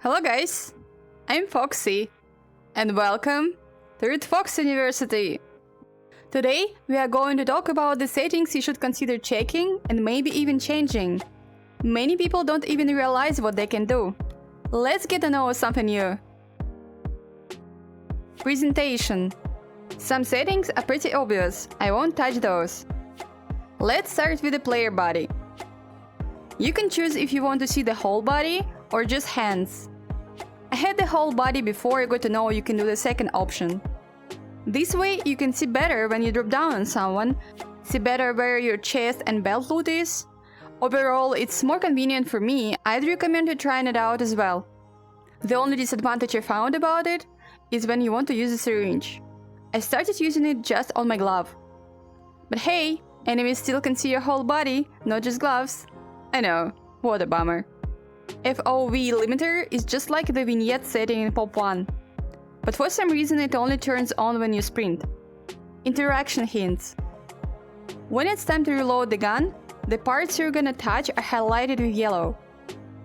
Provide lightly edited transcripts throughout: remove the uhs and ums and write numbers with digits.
Hello guys, I'm Foxy, and welcome to RadFox University. Today we are going to talk about the settings you should consider checking and maybe even changing. Many people don't even realize what they can do. Let's get to know something new. Presentation. Some settings are pretty obvious, I won't touch those. Let's start with the player body. You can choose if you want to see the whole body or just hands. I had the whole body before I got to know you can do the second option. This way you can see better when you drop down on someone, see better where your chest and belt loot is. Overall, it's more convenient for me. I'd recommend you trying it out as well. The only disadvantage I found about it is when you want to use a syringe. I started using it just on my glove. But hey, enemies still can see your whole body, not just gloves. I know, what a bummer. FOV Limiter is just like the vignette setting in Pop 1. But for some reason it only turns on when you sprint. Interaction hints. When it's time to reload the gun, the parts you're gonna touch are highlighted with yellow.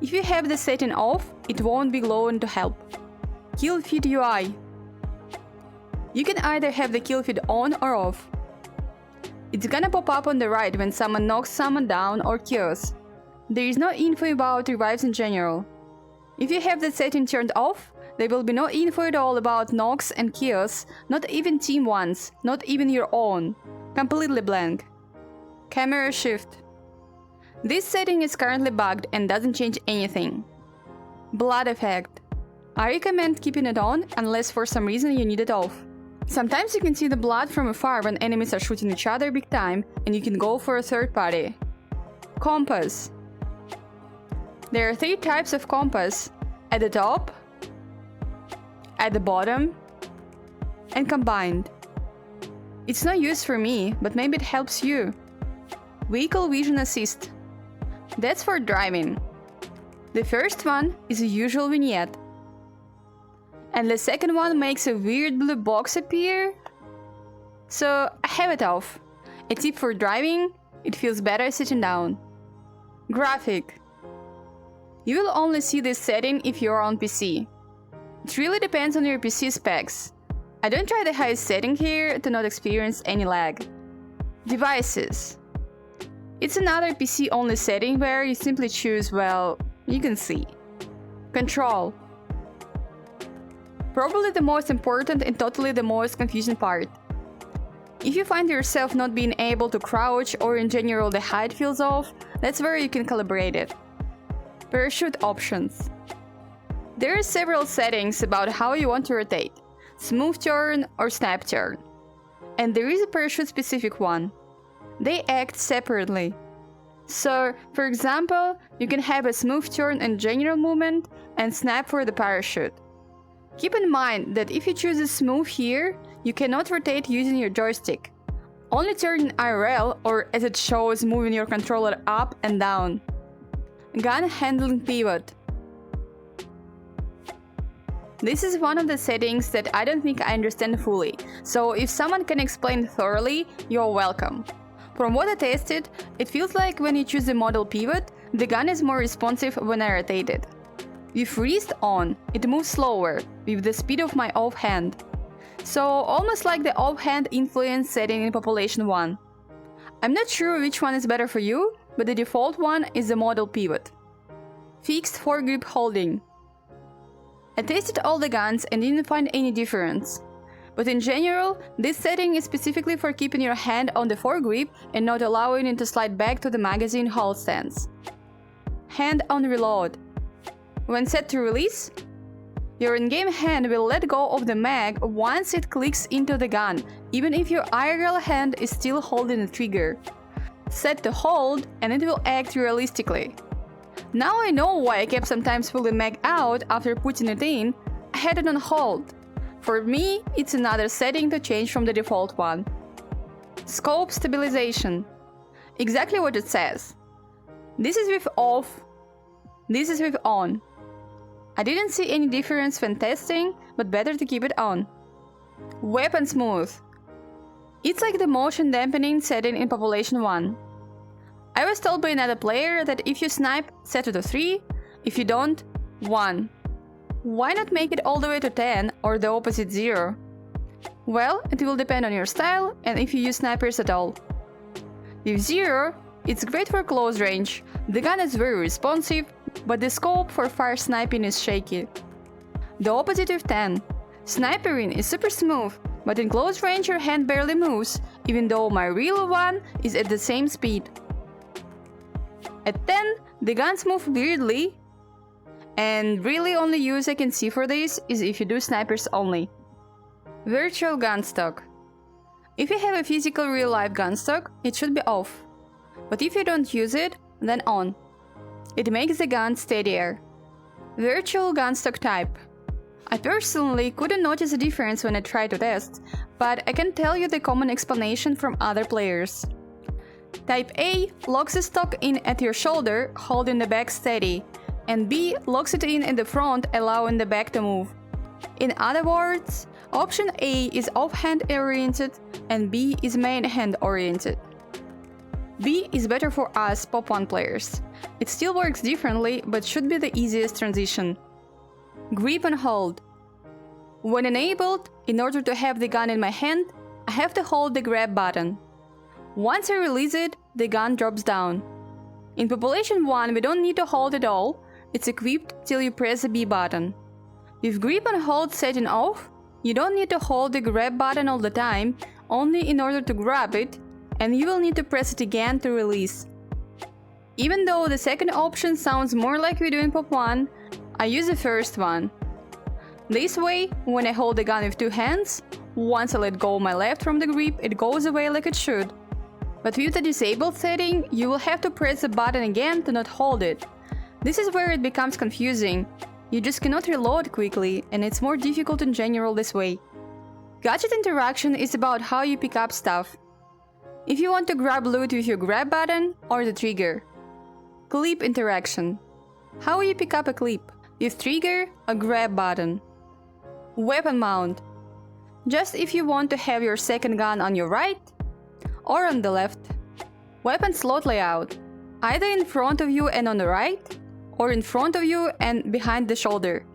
If you have the setting off, it won't be glowing to help. Kill feed UI. You can either have the kill feed on or off. It's gonna pop up on the right when someone knocks someone down or kills. There is no info about revives in general. If you have the setting turned off, there will be no info at all about knocks and kills, not even team ones, not even your own. Completely blank. Camera shift. This setting is currently bugged and doesn't change anything. Blood effect. I recommend keeping it on unless for some reason you need it off. Sometimes you can see the blood from afar when enemies are shooting each other big time and you can go for a third party. Compass. There are 3 types of compass: at the top, at the bottom, and combined. It's no use for me, but maybe it helps you. Vehicle Vision Assist. That's for driving. The first one is a usual vignette. And the second one makes a weird blue box appear. So I have it off. A tip for driving, it feels better sitting down. Graphic. You will only see this setting if you are on PC. It really depends on your PC specs. I don't try the highest setting here to not experience any lag. Devices. It's another PC-only setting where you simply choose, well, you can see. Control. Probably the most important and totally the most confusing part. If you find yourself not being able to crouch or in general the height feels off, that's where you can calibrate it. Parachute options. There are several settings about how you want to rotate, smooth turn or snap turn. And there is a parachute specific one. They act separately. So, for example, you can have a smooth turn and general movement and snap for the parachute. Keep in mind that if you choose a smooth here, you cannot rotate using your joystick. Only turn in IRL or as it shows moving your controller up and down. Gun handling pivot. This is one of the settings that I don't think I understand fully, so if someone can explain thoroughly, you're welcome. From what I tested, it feels like when you choose the model pivot, the gun is more responsive when I rotate it. With wrist on, it moves slower, with the speed of my off hand. So almost like the off hand influence setting in Population 1. I'm not sure which one is better for you, but the default one is the model pivot. Fixed foregrip holding. I tested all the guns and didn't find any difference. But in general, this setting is specifically for keeping your hand on the foregrip and not allowing it to slide back to the magazine hold stance. Hand on reload. When set to release, your in-game hand will let go of the mag once it clicks into the gun, even if your IRL hand is still holding the trigger. Set to hold and it will act realistically. Now I know why I kept sometimes pulling mag out after putting it in. I had it on hold. For me, it's another setting to change from the default one. Scope stabilization. Exactly what it says. This is with off, this is with on. I didn't see any difference when testing, but better to keep it on. Weapon smooth. It's like the motion dampening setting in Population 1. I was told by another player that if you snipe, set it to 3, if you don't, 1. Why not make it all the way to 10 or the opposite 0? Well, it will depend on your style and if you use snipers at all. With 0, it's great for close range, the gun is very responsive, but the scope for fire sniping is shaky. The opposite with 10. Snipering is super smooth, but in close range your hand barely moves, even though my real one is at the same speed. At 10, the guns move weirdly, and really only use I can see for this is if you do snipers only. Virtual Gunstock. If you have a physical real-life Gunstock, it should be off. But if you don't use it, then on. It makes the gun steadier. Virtual Gunstock type. I personally couldn't notice a difference when I tried to test, but I can tell you the common explanation from other players. Type A locks the stock in at your shoulder, holding the back steady, and B locks it in at the front, allowing the back to move. In other words, option A is off-hand oriented and B is main-hand oriented. B is better for us Pop 1 players. It still works differently, but should be the easiest transition. Grip and hold. When enabled, in order to have the gun in my hand, I have to hold the grab button. Once I release it, the gun drops down. In Population 1 we don't need to hold at all, it's equipped till you press the B button. With grip and hold setting off, you don't need to hold the grab button all the time, only in order to grab it, and you will need to press it again to release. Even though the second option sounds more like we do in Pop 1, I use the first one. This way, when I hold the gun with two hands, once I let go my left from the grip, it goes away like it should. But with the disabled setting, you will have to press the button again to not hold it. This is where it becomes confusing. You just cannot reload quickly, and it's more difficult in general this way. Gadget interaction is about how you pick up stuff. If you want to grab loot with your grab button or the trigger. Clip interaction. How you pick up a clip? With trigger or grab button. Weapon mount. Just if you want to have your second gun on your right or on the left. Weapon slot layout. Either in front of you and on the right, or in front of you and behind the shoulder.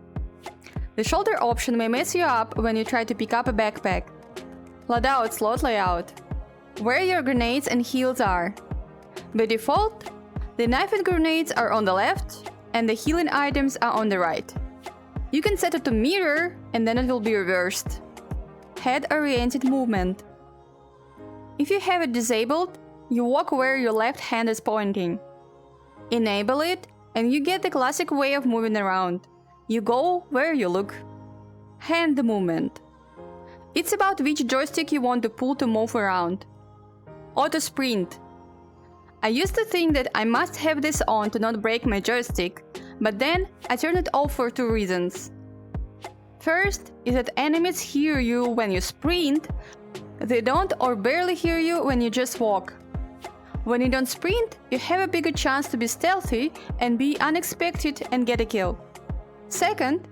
The shoulder option may mess you up when you try to pick up a backpack. Loadout slot layout. Where your grenades and heals are. By default, the knife and grenades are on the left, and the healing items are on the right. You can set it to mirror, and then it will be reversed. Head-oriented movement. If you have it disabled, you walk where your left hand is pointing. Enable it, and you get the classic way of moving around. You go where you look. Hand movement. It's about which joystick you want to pull to move around. Auto sprint. I used to think that I must have this on to not break my joystick, but then I turned it off for two reasons. First is that enemies hear you when you sprint, they don't or barely hear you when you just walk. When you don't sprint, you have a bigger chance to be stealthy and be unexpected and get a kill. Second,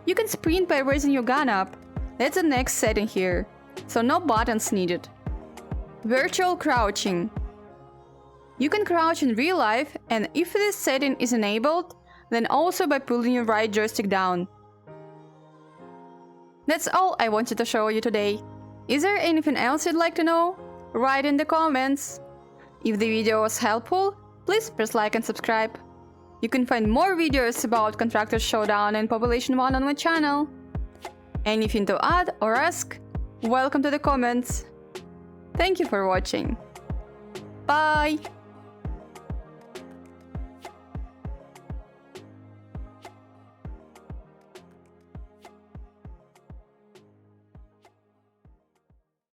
you can sprint by raising your gun up. That's the next setting here, so no buttons needed. Virtual crouching. You can crouch in real life, and if this setting is enabled, then also by pulling your right joystick down. That's all I wanted to show you today. Is there anything else you'd like to know? Write in the comments. If the video was helpful, please press like and subscribe. You can find more videos about Contractors Showdown and Population 1 on my channel. Anything to add or ask? Welcome to the comments. Thank you for watching. Bye!